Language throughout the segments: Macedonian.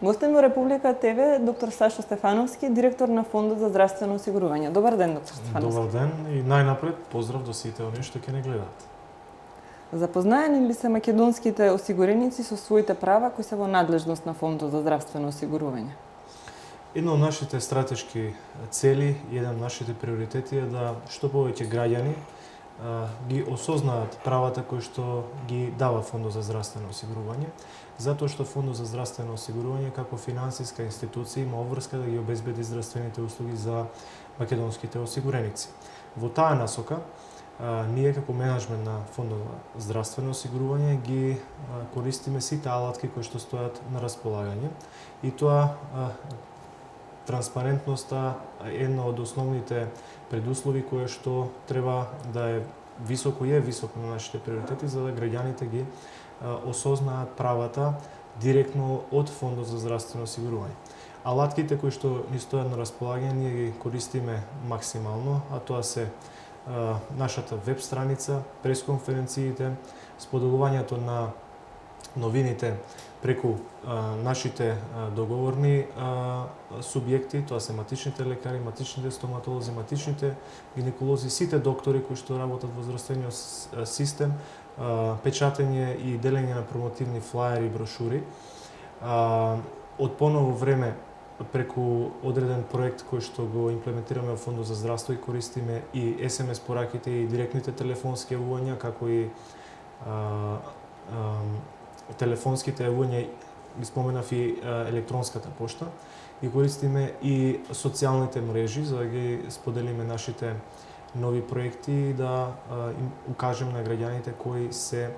Гостин во Република ТВ е доктор Сашо Стефановски, директор на Фондот за здравствено осигурување. Добар ден, доктор Стефановски. Добар ден и најнапред поздрав до сите оние што ќе не гледаат. Запознаени ли се македонските осигуреници со своите права кои се во надлежност на Фондот за здравствено осигурување? Една од нашите стратешки цели и еден од нашите приоритети е да што повеќе граѓани ги осознаат правата кои што ги дава Фондот за здравствено осигурување, затоа што Фондот за здравствено осигурување како финансиска институција има обврска да ги обезбеди здравствените услуги за македонските осигуреници. Во таа насока, ние како менеджмент на Фондот за здравствено осигурување ги користиме сите алатки кои што стојат на располагање и тоа транспарентноста е една од основните предуслови кое што треба да е високо на нашите приоритети за да граѓаните ги осознаат правата директно од Фондот за здравствено осигурување. Алатките кои што ни стојат на располагање ние ги користиме максимално, а тоа се нашата веб страница, пресконференциите, споделувањето на новините преку нашите договорни субјекти, тоа се матичните лекари, матичните стоматолози, матичните гинеколози, сите доктори кои што работат во здравствениот систем, печатење и делење на промотивни флаери и брошури. Од поново време преку одреден проект кој што го имплементираме во Фондот за здравство и користиме и SMS пораките и директните телефонски јавувања, како и телефонските јавувања, ги споменав и електронската пошта, и користиме и социјалните мрежи за да ги споделиме нашите нови проекти и да им укажеме на граѓаните кои се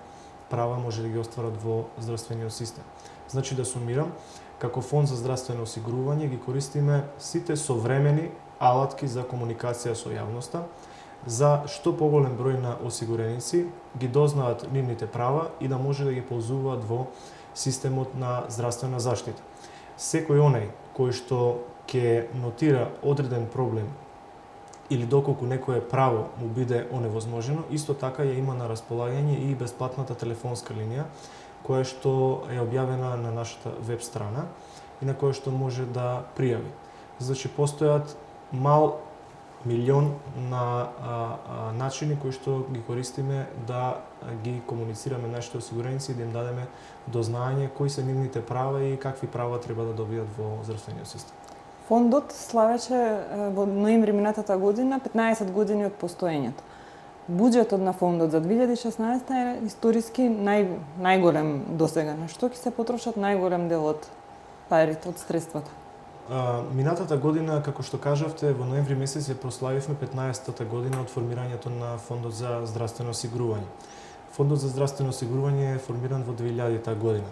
права може да ги остварат во здравствениот систем. Значи да сумирам, како Фонд за здравствено осигурување ги користиме сите современи алатки за комуникација со јавноста, за што поголем број на осигуреници ги дознаат нивните права и да може да ги ползуваат во системот на здравствена заштита. Секој онај кој што ќе нотира одреден проблем или доколку некое право му биде оневозможено, исто така ја има на располагање и бесплатната телефонска линија, која што е објавена на нашата веб страна и на која што може да пријави. Значи, постојат мал милион на начини кои што ги користиме да ги комуницираме нашите осигуреници и да им дадеме дознаење кои се нивните права и какви права треба да добијат во здравствениот систем. Фондот славеше во ноември минатата година 15 години од постоењето. Буџетот на фондот за 2016 е историски најголем досега. На што ќе се потрошат најголем дел од парите, од средствата? Минатата година, како што кажавте, во ноември месец ја прославивме 15-та година од формирањето на Фондот за здравствено осигурување. Фондот за здравствено осигурување е формиран во 2000-та година.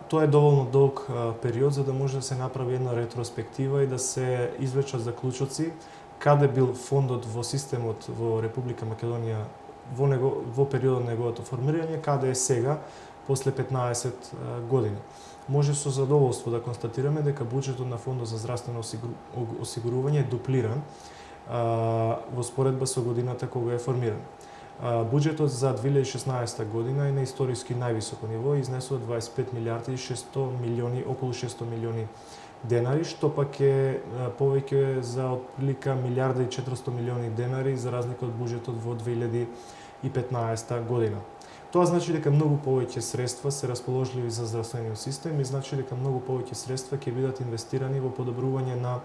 Тоа е доволно долг период за да може да се направи една ретроспектива и да се извлечат заклучоци каде бил фондот во системот во Република Македонија во периодот на неговото формирање, каде е сега после 15 години. Може со задоволство да констатираме дека буџетот на Фондот за здравствено осигурување е дуплиран во споредба со годината кога е формиран. Буџетот за 2016 година е на историски највисоко ниво и изнесува 25 милиарди и 600 милиони, околу 600 милиони денари, што пак е повеќе за отприлика милиарда и 400 милиони денари за разлика од буџетот во 2015 година. Тоа значи дека многу повеќе средства се расположливи за здравствениот систем и значи дека многу повеќе средства ќе бидат инвестирани во подобрување на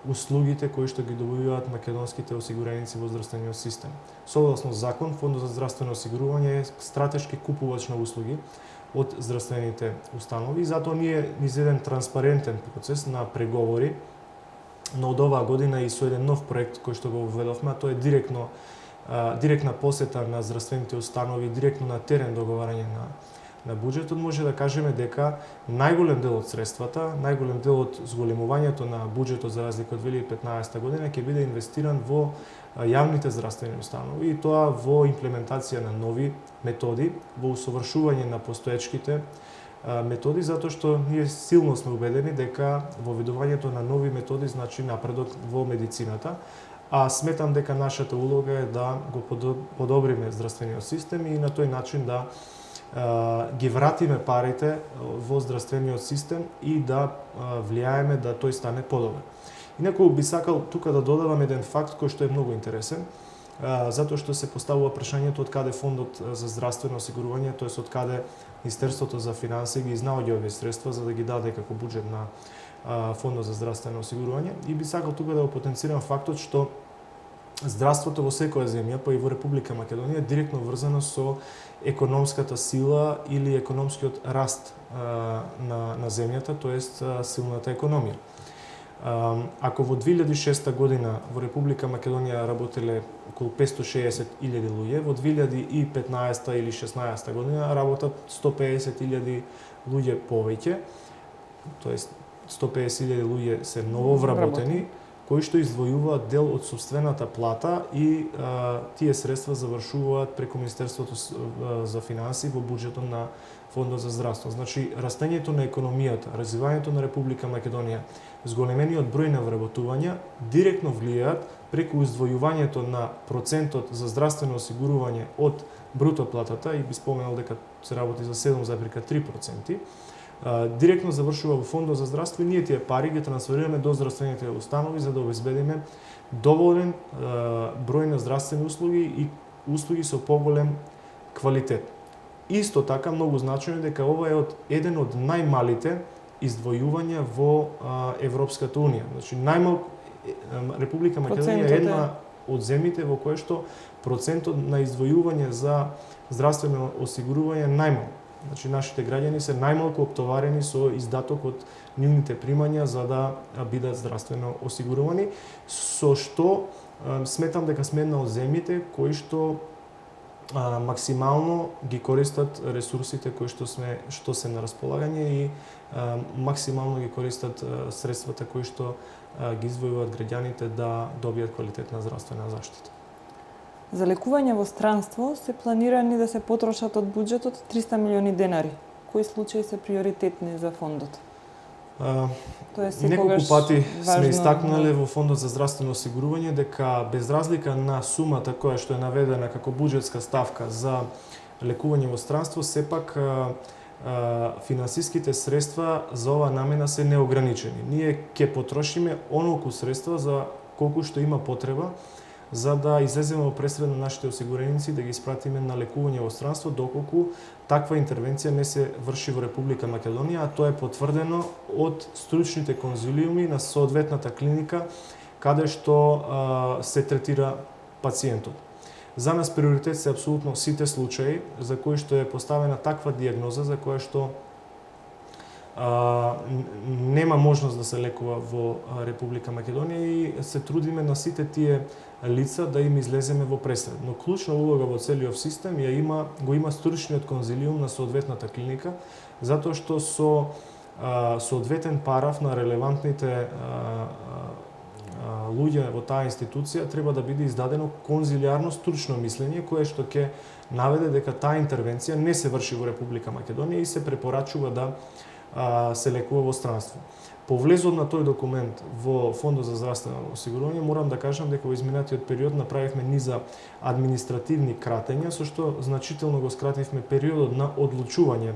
услугите кои што ги добиваат македонските осигуреници во здравствениот систем. Согласно закон, Фондот за здравствено осигурување е стратешки купувач на услуги од здравствените установи и затоа ние низ еден транспарентен процес на преговори, но од оваа година и со еден нов проект кој што го введовме, а тоа е директна посета на здравствените установи, директно на терен договарање на буџетот, може да кажеме дека најголем дел од средствата, најголем дел од зголемувањето на буџетот за разлика од 2015 година ќе биде инвестиран во јавните здравствени установи и тоа во имплементација на нови методи, во усовршување на постоечките методи, затоа што ние силно сме убедени дека воведувањето на нови методи значи напредок во медицината, а сметам дека нашата улога е да го подобриме здравствениот систем и на тој начин да ги вратиме парите во здравствениот систем и да влијаеме да тој стане подобар. Инаку би сакал тука да додадам еден факт кој што е многу интересен, затоа што се поставува прашањето од каде фондот за здравствено осигурување, тоест од каде Министерството за финансии ги изнаоѓа овие средства за да ги даде како буџет на фондот за здравствено осигурување. И би сакал тука да го потенцирам фактот што здравството во секоја земја, па и во Република Македонија, е директно врзано со економската сила или економскиот раст на земјата, тоест силната економија. Ако во 2006 година во Република Македонија работеле околу 560.000 луѓе, во 2015 или 16 година работат 150.000 луѓе повеќе, тоест 150.000 луѓе се ново вработени, кои што издвојуваат дел од собствената плата и тие средства завршуваат преку Министерството за финансии во буџетот на Фондот за здравство. Значи, растењето на економијата, развивањето на Република Македонија, зголемениот број на вработувања директно влијаат преку издвојувањето на процентот за здравствено осигурување од бруто платата, и би споменал дека се работи за 7,3%, директно завршува во Фондот за здравство и ние тие пари ги трансферираме до здравствените установи за да обезбедиме доволен број на здравствени услуги и услуги со поголем квалитет. Исто така, многу значајно дека ова е еден од најмалите издвојувања во Европската Унија. Значи, Република Македонија е една од земјите во која што процентот на издвојување за здравствено осигурување е најмал. Значи, нашите граѓани се најмалку оптоварени со издаток од нивните примања за да бидат здравствено осигурувани, со што сметам дека сме една од земјите кои што максимално ги користат ресурсите кои што се на располагање и максимално ги користат средствата кои што ги издвојуваат граѓаните да добијат квалитетна здравствена заштита. За лекување во странство се планирани да се потрошат од буџетот 300 милиони денари. Кои случаи се приоритетни за фондот? Неколку пати сме истакнале во Фондот за здравствено осигурување дека без разлика на сумата која што е наведена како буџетска ставка за лекување во странство, сепак финансиските средства за оваа намена се неограничени. Ние ќе потрошиме онолку средства за колку што има потреба за да излеземе во пресред на нашите осигуреници да ги испратиме на лекување во странство доколку таква интервенција не се врши во Република Македонија, а тоа е потврдено од стручните конзилиуми на соодветната клиника каде што се третира пациентот. За нас приоритет се апсолутно сите случаи за кои што е поставена таква дијагноза за која што нема можност да се лекува во Република Македонија и се трудиме на сите тие лица да им излеземе во пресред. Но клучна улога во целиот систем го има стручниот конзилиум на соодветната клиника, затоа што со соодветен параф на релевантните луѓе во таа институција треба да биде издадено конзилиарно стручно мислење кое што ќе наведе дека таа интервенција не се врши во Република Македонија и се препорачува да се лекува во странство. По влезот на тој документ во Фондот за здравствено осигурување морам да кажам дека во изминатиот период направивме низа административни кратења со што значително го скративме периодот на одлучување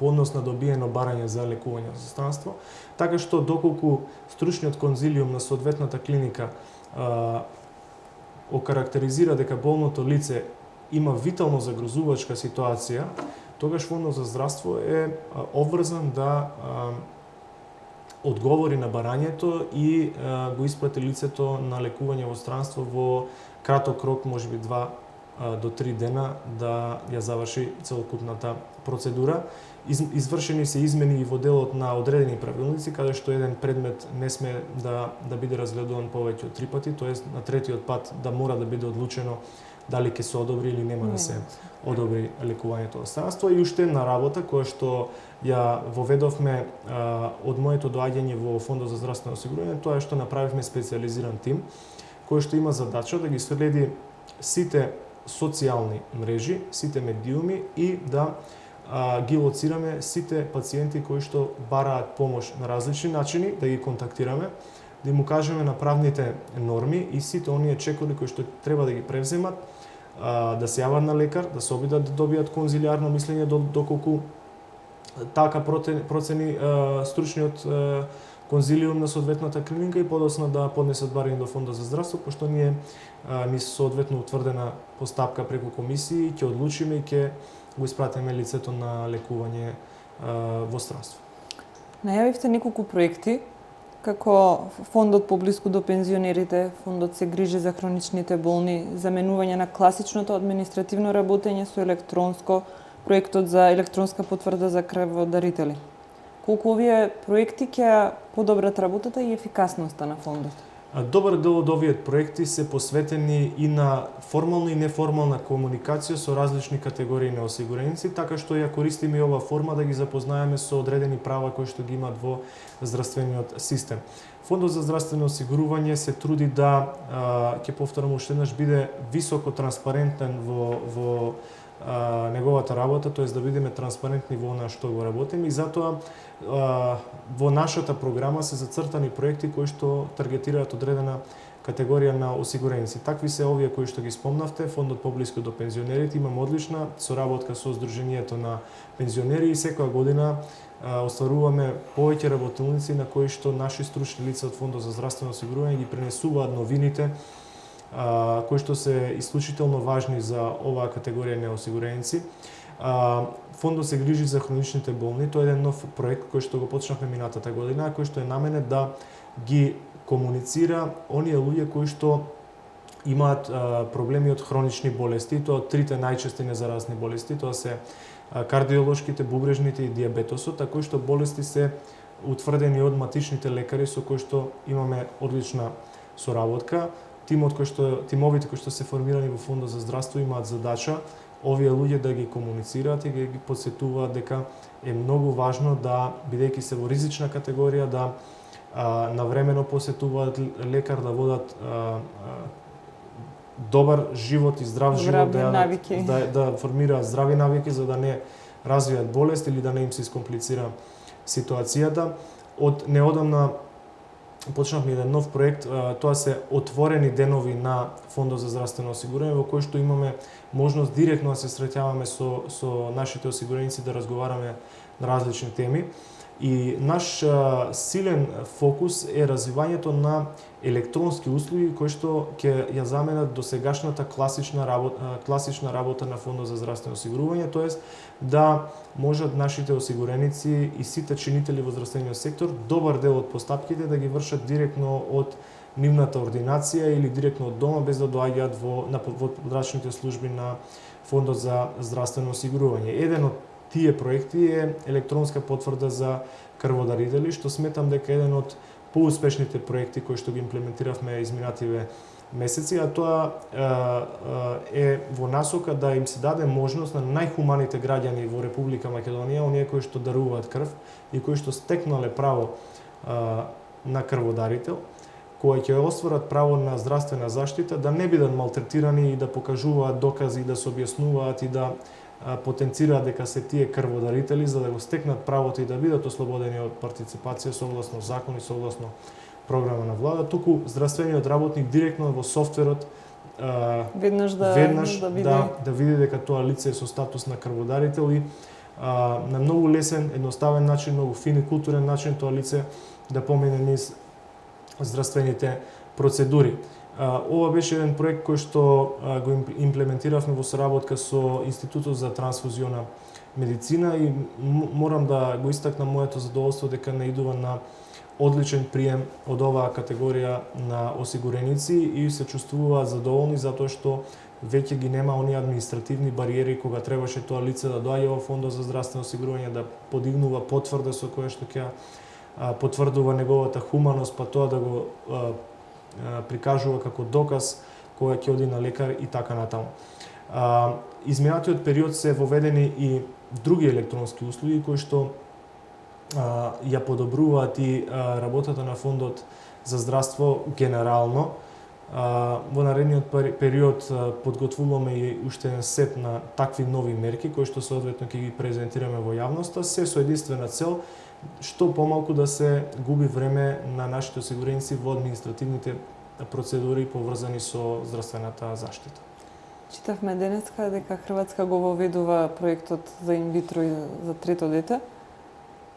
по однос на добиено барање за лекување за странство, така што доколку стручниот конзилиум на соодветната клиника окарактеризира дека болното лице има витално загрозувачка ситуација, тогаш Фондот за здравство е обврзан да одговори на барањето и го испрати лицето на лекување во странство во краток рок, можеби 2 до 3 дена да ја заврши целокупната процедура. Извршени се измени и во делот на одредени правилници, каде што еден предмет не сме да биде разгледуван повеќе од 3 пати, тоест на третиот пат да мора да биде одлучено дали ќе се одобри или нема да се одобри лекувањето во странство. И уште една работа која што ја воведовме од моето доаѓање во Фондот за здравствено осигурување, тоа е што направивме специјализиран тим кој што има задача да ги следи сите социјални мрежи, сите медиуми и да ги лоцираме сите пациенти кои што бараат помош на различни начини, да ги контактираме, да им укажеме на правните норми и сите оние чекори кои што треба да ги превземат да се јават на лекар, да се обидат да добијат конзилиарно мислење доколку така процени стручниот конзилиум на соодветната клиника и подоцна да поднесат барање до Фондот за здравство, пошто ние низ соодветно утврдена постапка преку комисии ќе одлучиме и ќе го испратиме лицето на лекување во странство. Најавивте неколку проекти, како Фондот поблиску до пензионерите, Фондот се грижи за хроничните болни, заменување на класичното административно работење со електронско, проектот за електронска потврда за крводарители. Колку овие проекти ќе подобрат работата и ефикасноста на фондот? Добар дел од овие проекти се посветени и на формална и неформална комуникација со различни категории на осигуреници, така што ја користиме и оваа форма да ги запознаеме со одредени права кои што ги имаат во здравствениот систем. Фондот за здравствено осигурување се труди да, ќе повторам уште еднаш, биде високо транспарентен во неговата работа, тоест да бидеме транспарентни во она што го работиме, и затоа во нашата програма се зацртани проекти кои што таргетираат одредена категорија на осигуреници. Такви се овие кои што ги спомнавте, Фондот поблиску до пензионерите, имаме одлична соработка со Сдруженијето на пензионери и секоја година остваруваме повеќе работилници на кои што наши стручни лица од Фондот за здравствено осигурување ги пренесуваат новините кои што се исклучително важни за оваа категорија на осигуреници. Фондот се грижи за хроничните болни. Тоа е еден нов проект кој што го почнавме минатата година, кој што е наменет да ги комуницира оние луѓе кои што имаат проблеми од хронични болести. Тоа трите најчести незаразни болести, тоа се кардиолошките, бубрежните и дијабетосот, а кои што болести се утврдени од матичните лекари со кои што имаме одлична соработка. Тимовите кои што се формирани во Фондот за здравство имаат задача овие луѓе да ги комуницираат и ги потсетуваат дека е многу важно да, бидејќи се во ризична категорија, да навремено посетуваат лекар, да водат добар живот и здрав живот, да формираат здрави навики за да не развијат болест или да не им се искомплицира ситуацијата. Од неодамна почнавме еден нов проект, тоа се отворени денови на Фондот за здравствено осигурување, во кој што имаме можност директно да се среќаваме со нашите осигуреници, да разговараме на различни теми. И наш силен фокус е развивањето на електронски услуги кои што ќе ја заменат досегашната класична работа на Фондот за здравствено осигурување, тоест да можат нашите осигуреници и сите чинители во здравствениот сектор добар дел од постапките да ги вршат директно од нивната ординација или директно од дома, без да доаѓаат во подрачните служби на Фондот за здравствено осигурување. Еден од тие проекти е електронска потврда за крводарители, што сметам дека е еден од поуспешните проекти кои што ги имплементиравме изминативе месеци, а тоа е во насока да им се даде можност на најхуманите граѓани во Република Македонија, оние кои што даруваат крв и кои што стекнале право на крводарител, кои ќе остварат право на здравствена заштита, да не бидат малтретирани и да покажуваат докази, да се објаснуваат и да потенцираат дека се тие крводарители за да го стекнат правото и да бидат ослободени од партиципација согласно закон и согласно програма на влада, туку здравствениот работник директно во софтверот веднаш да види дека тоа лице е со статус на крводарител и на многу лесен, едноставен начин, многу фин и културен начин тоа лице да помине низ здравствените процедури. Ова беше еден проект кој што го имплементиравме во соработка со Институтот за трансфузиона медицина и морам да го истакнам моето задоволство дека наидува на одличен прием од оваа категорија на осигуреници и се чувствуваат задоволни затоа што веќе ги нема оние административни бариери кога требаше тоа лице да доаѓа во Фондот за здравствено осигурување, да подигнува потврда со која што ќе потврдува неговата хуманост, па тоа да го прикажува како доказ кога ќе оди на лекар и така натаму. Изминатиот период се воведени и други електронски услуги кои што ја подобруваат и работата на Фондот за здравство генерално. Во наредниот период подготвуваме и уште еден сет на такви нови мерки кои што соодветно ќе ги презентираме во јавноста, се со единствена цел што помалку да се губи време на нашите осигуреници во административните процедури поврзани со здравствената заштита. Читавме денеска дека Хрватска го воведува проектот за инвитро и за трето дете.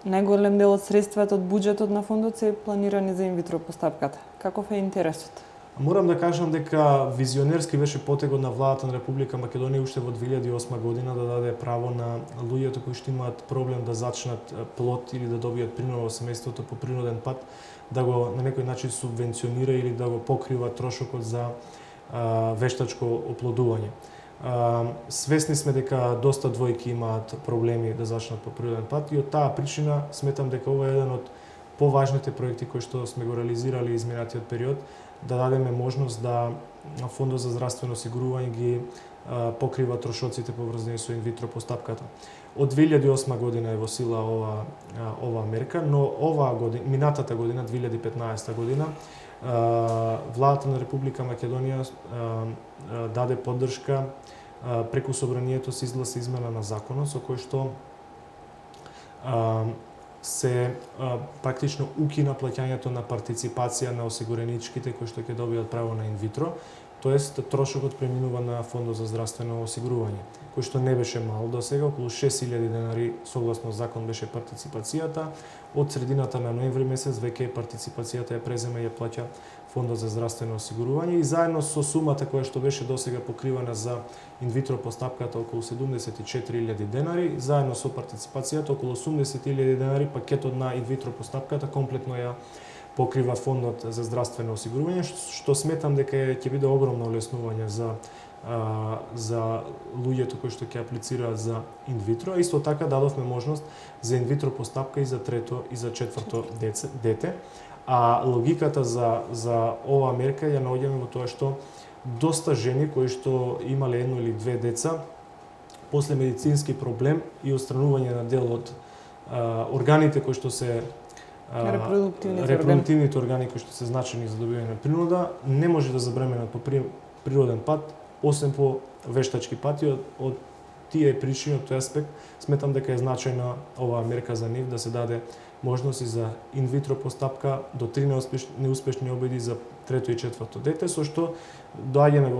Најголем дел од средствата од буџетот на фондот се планирани за инвитро постапката. Каков е интересот? Морам да кажам дека визионерски беше потегот на владата на Република Македонија уште во 2008 година да даде право на луѓето кои што имаат проблем да зачнат плод или да добијат принос во семејството по природен пат, да го на некој начин субвенционира или да го покрива трошокот за вештачко оплодување. Свесни сме дека доста двојки имаат проблеми да зачнат по природен пат и од таа причина сметам дека ова е еден од поважните проекти кои што сме го реализирали изминатиот период, да дадеме можност да Фондот за здравствено осигурување ги покрива трошоците поврзани со инвитро постапката. Од 2008 година е во сила ова мерка, но минатата година, 2015 година, владата на Република Македонија даде поддршка преку собранието се изгласа измена на законот со кој што се практично укина плаќањето на партиципација на осигуреничките кои што ќе добијат право на инвитро, тоест трошокот преминува на Фондот за здравствено осигурување, кој што не беше мал досега, околу 6000 денари согласно закон беше партиципацијата. Од средината на ноември месец веќе партиципацијата ја презема и ја плаќа Фондот за здравствено осигурување и заедно со сумата која што беше досега покривана за инвитро постапката околу 74.000 денари, заедно со партиципацијата околу 80.000 денари, пакетот на инвитро постапката комплетно ја покрива Фондот за здравствено осигурување, што сметам дека ќе биде огромно олеснување за луѓето кои што ќе аплицираат за инвитро, а исто така дадовме можност за инвитро постапка и за трето и за четврто дете. А логиката за оваа мерка ја наоѓаме во тоа што доста жени кои што имале едно или две деца, после медицински проблем и отстранување на дел од органите кои што се репродуктивните органи кои што се значени за добивање на принуда, не може да забременат по природен пат, освен по вештачки пати. Од тие причини, од тој аспект, сметам дека е значајна оваа мерка за нив да се даде можност и за инвитро постапка до 3 неуспешни обиди за трето и четврто дете, со што доаѓаме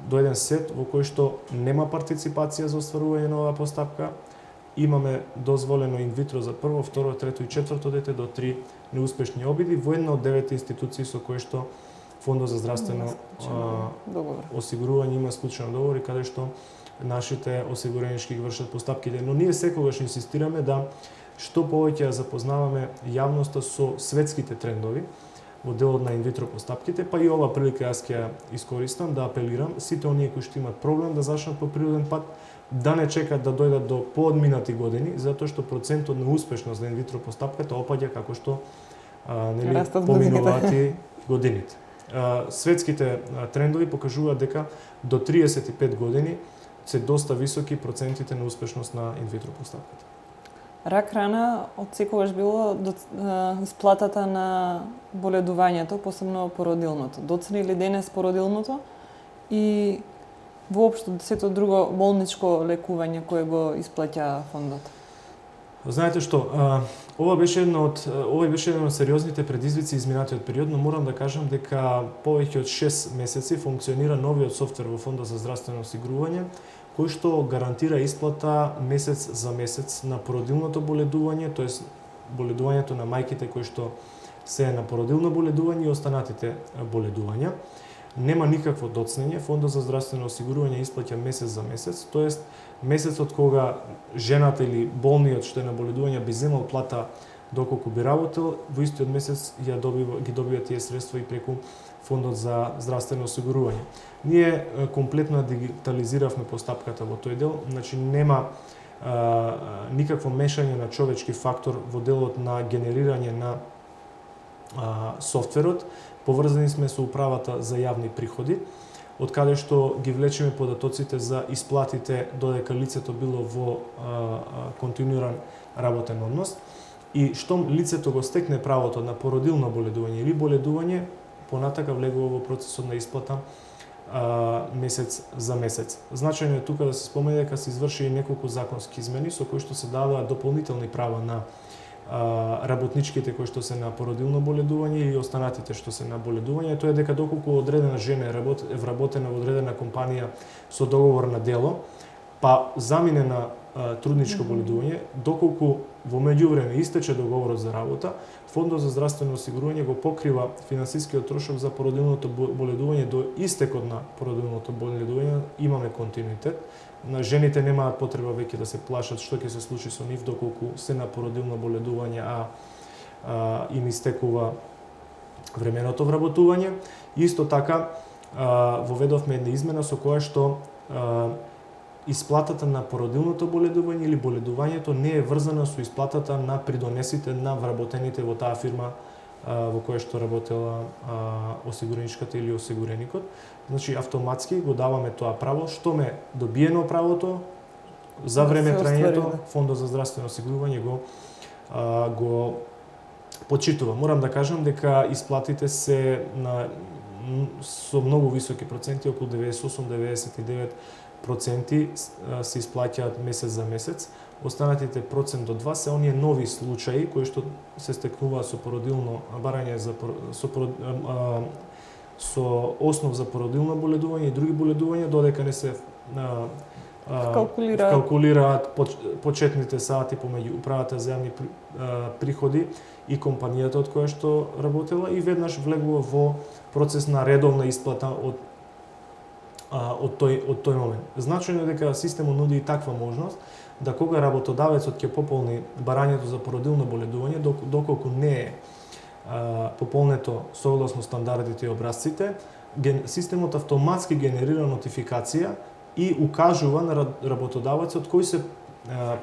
до еден сет во кој што нема партиципација за остварување на оваа постапка, имаме дозволено инвитро за прво, второ, трето и четврто дете до 3 неуспешни обиди во една од 9 институции со кои што Фондот за здравствено осигурување има склучен договор и каде што нашите осигуренички ги вршат постапките. Но ние секогаш инсистираме да што повеќе запознаваме јавноста со светските трендови во делот на инвитро постапките, па и ова прилика јас ќе ја искористам да апелирам сите оние кои што имаат проблем да зачнат по природен пат, да не чекат да дојдат до поодминати години, затоа што процентот на успешност на инвитро постапката опаѓа како што поминуваат и годините. Светските трендови покажуваат дека до 35 години се доста високи процентите на успешност на инвитро постапката. Рак рана од секогаш било исплатата на боледувањето, посебно породилното. Доцни ли денес породилното и воопшто сето друго болничко лекување кое го исплаќа фондот? Знаете што, ова беше еден од сериозните предизвици изминатиот период, но морам да кажам дека повеќе од 6 месеци функционира новиот софтвер во Фондот за здравствено осигурување, кој што гарантира исплата месец за месец на породилното боледување, тоест боледувањето на мајките кои што се на породилно боледување и останатите боледувања. Нема никакво доцнење, Фондот за здравствено осигурување исплаќа месец за месец, тоест месецот кога жената или болниот што е на боледување би земал плата доколку би работел, во истиот месец ги добива тие средства и преку Фондот за здравствено осигурување. Ние комплетно дигитализиравме постапката во тој дел, значи нема никакво мешање на човечки фактор во делот на генерирање на софтверот. Поврзани сме со управата за јавни приходи, од каде што ги влечеме податоците за исплатите додека лицето било во континуиран работен однос. И штом лицето го стекне правото на породилно боледување или боледување, понатака влегува во процесот на исплата месец за месец. Значајно е тука да се спомене дека се изврши и неколку законски измени со кои што се дадоа дополнителни права на работничките кои што се на породилно боледување и останатите што се на боледување, тоа е дека доколку одредена жена е вработена во одредена компанија со договор на дело, па замине на трудничко боледување, доколку во меѓувреме истече договорот за работа, Фондот за здравствено осигурување го покрива финансискиот трошок за породилното боледување до истекот на породилното боледување, имаме континуитет. На жените немаат потреба веќе да се плашат што ќе се случи со нив доколку се на породилно боледување, им истекува временото вработување. Исто така воведовме една измена со која што исплатата на породилното боледување или боледувањето не е врзана со исплатата на придонесите на вработените во таа фирма во која што работела осигуреничката или осигуреникот. Значи, автоматски го даваме тоа право, што ме добиено правото за време траењето, Фондот за здравствено осигурување го почитува. Морам да кажам дека исплатите се со многу високи проценти, околу 98-99% се исплаќаат месец за месец. Останатите процент до 2 се оние нови случаи кои што се стекнуваат со породилно барање со основ за породилно боледување и други боледувања, додека не се калкулираат почетните сати помеѓу управата за јавни приходи и компанијата од која што работела и веднаш влегува во процес на редовна исплата од тој момент. Значено е дека системот нуди и таква можност да кога работодавецот ќе пополни барањето за породилно боледување, доколку не е пополнето согласно стандардите и образците, системот автоматски генерира нотификација и укажува на работодавецот кои се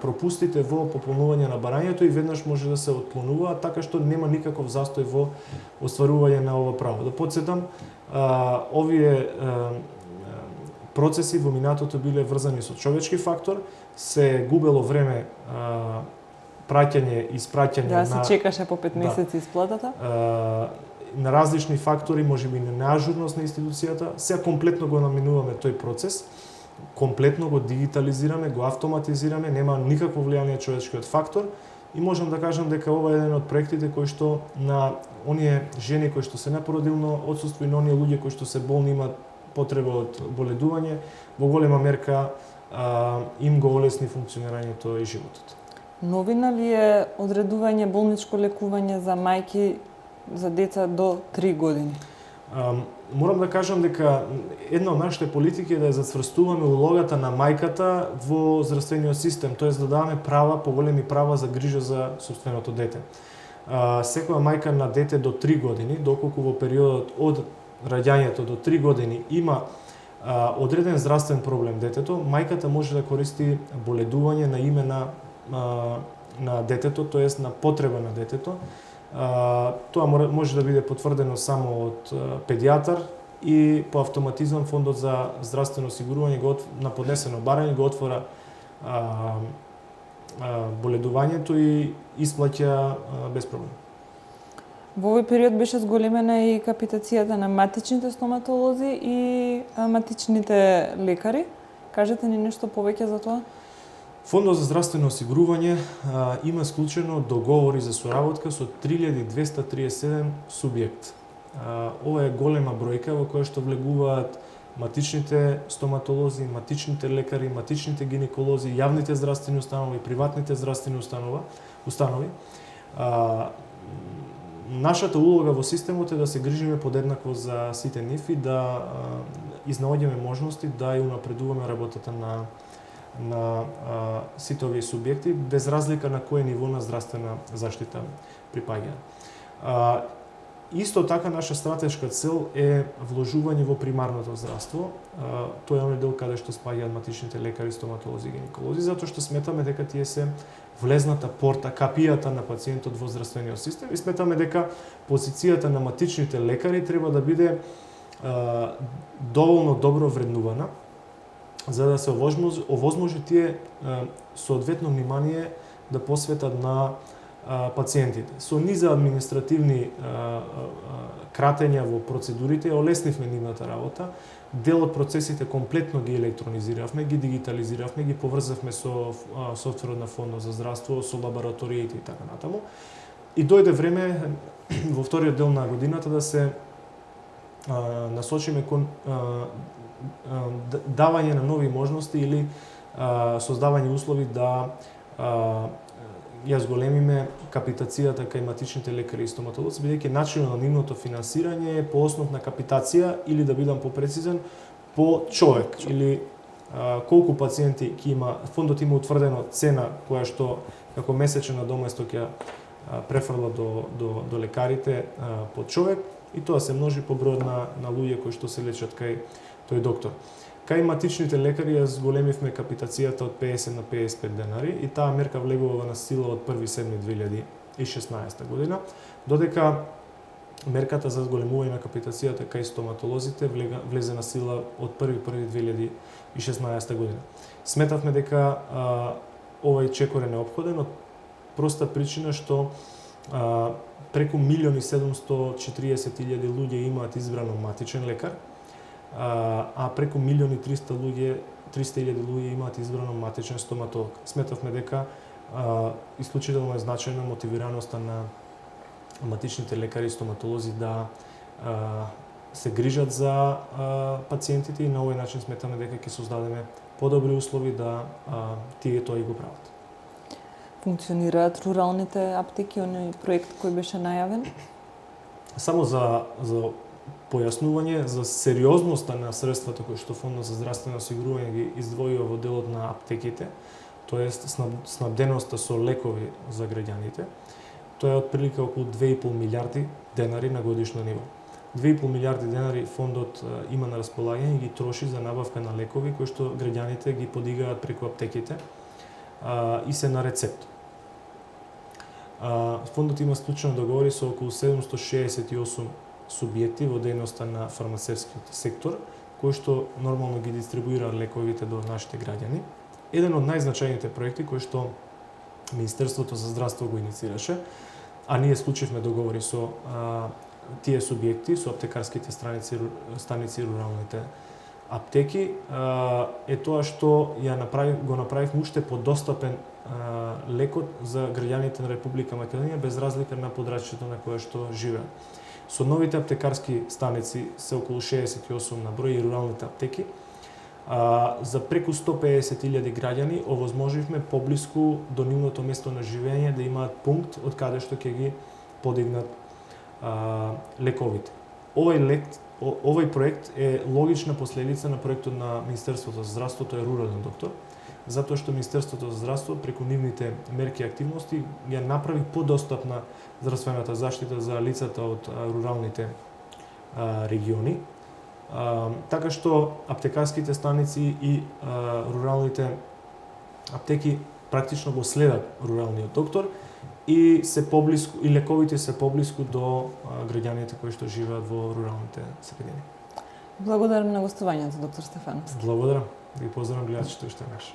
пропустите во пополнување на барањето и веднаш може да се отклонува, така што нема никаков застој во остварување на ова право. Да подсетам, овие процеси во минатото биле врзани со човечки фактор, се губело време праќање и испраќање да се чекаше по 5 месеци исплатата. На различни фактори, можеби на неажурност на институцијата, сега комплетно го наменуваме тој процес, комплетно го дигитализираме, го автоматизираме, нема никакво влијание човечкиот фактор и можам да кажам дека ова е еден од проектите кои што на оние жени кои што се на породилно отсуство и на оние луѓе кои што се болни имаат потреба од боледување, во голема мерка им го олесни функционирањето и животот. Новина ли е одредување болничко лекување за мајки за деца до 3 години? Морам да кажам дека една од нашите политики е да ја зацврстуваме улогата на мајката во здравствениот систем, тоест да даваме права, поголеми права за грижа за сопственото дете. Секоја мајка на дете до 3 години, доколку во периодот од раѓањето до 3 години има одреден здравствен проблем детето, мајката може да користи боледување на име на детето, тоест на потреба на детето. Тоа може да биде потврдено само од педијатар и по автоматизам Фондот за здравствено осигурување на поднесено барање го отвора боледувањето и исплаќа без проблем. Во овој период беше зголемена и капитацијата на матичните стоматолози и матичните лекари. Кажете ни нешто повеќе за тоа? Фондот за здравствено осигурување има склучено договори за соработка со 3237 субјект. Ова е голема бројка во која што влегуваат матичните стоматолози, матичните лекари, матичните гинеколози, јавните здравствени установи, приватните здравствени установи. Нашата улога во системот е да се грижиме подеднакво за сите нив и да изнаоѓаме можности да ја унапредуваме работата на сите овие субјекти, без разлика на кое ниво на здравствена заштита припаѓаат. Исто така, наша стратешка цел е вложување во примарното здравство. Тоа е оној дел каде што спаѓаат матичните лекари, стоматолози и гинеколози, затоа што сметаме дека тие се влезната порта, капијата на пациентот во здравствениот систем и сметаме дека позицијата на матичните лекари треба да биде доволно добро вреднувана, за да се овозможи тие соодветно внимание да посветат на пациентите. Со низа административни кратења во процедурите олеснивме нивната работа. дел од процесите комплетно ги електронизиравме, ги дигитализиравме, ги поврзавме со софтверот на Фондот за здравство, со лабораториите и така натаму. И дојде време во вториот дел на годината да се насочиме кон давање на нови можности или создавање услови да ја зголемиме капитацијата кај матичните лекари и стоматолози, бидејќи начинот на нивното финансирање е по основ на капитација или, да бидам попрецизен, по човек или колку пациенти ќе има. Фондот има утврдено цена која што како месечен надоместок ја префрла до лекарите по човек и тоа се множи по број на луѓе кои што се лечат кај тој доктор. Кај матичните лекари ја зголемивме капитацијата од 50 на 55 денари и таа мерка влегува на сила од 1.7.2016 година, додека мерката за зголемување на капитацијата кај стоматолозите влезе на сила од 1.1.2016 година. Сметавме дека овај чекор е неопходен од проста причина што преку 1.740.000 луѓе имаат избрано матичен лекар, а преку 1.300.000 луѓе имаат избрано матичен стоматолог. Сметавме дека исклучително е значајна мотивираноста на матичните лекари и стоматолози да се грижат за пациентите и на овој начин сметаме дека ќе создадеме подобри услови да тие тоа и го прават. Функционираат руралните аптеки, оној проект кој беше најавен? Само за појаснување, за сериозноста на средствата кои што Фондот за здравствено осигурување ги издвојува во делот на аптеките, тоест снабденоста со лекови за граѓаните, тоа е отприлика околу 2,5 милиарди денари на годишно ниво. 2,5 милиарди денари фондот има на располагање и ги троши за набавка на лекови кои што граѓаните ги подигаат преку аптеките и се на рецепт. Фондот има склучени договори со околу 768 субјекти во дејноста на фармацевскиот сектор, кои што нормално ги дистрибуираат лековите до нашите граѓани. Еден од најзначајните проекти кои што Министерството за здравство го инициираше, а ние склучивме договори со тие субјекти, со аптекарските станици и руралните аптеки, е тоа што го направивме уште подостапен лекот за граѓаните на Република Македонија без разлика на подрачјето на кое што живеат. Со новите аптекарски станици се околу 68 на број и руралните аптеки, за преку 150.000 граѓани овозможивме поблиску до нивното место на живење да имаат пункт од каде што ќе ги подигнат лековите. Овој проект е логична последица на проектот на Министерството за здравство, тој е рурален доктор, затоа што Министерството за здравство преку нивните мерки и активности ја направи подостапна здравствената заштита за лицата од руралните региони, така што аптекарските станици и руралните аптеки практично го следат руралниот доктор и се поблиску и лековите се поблиску до граѓаните кои што живеат во руралните средини. Благодарам на гостувањето, доктор Стефановски. Благодарам. Ви поздравам гледачите уште веднаш.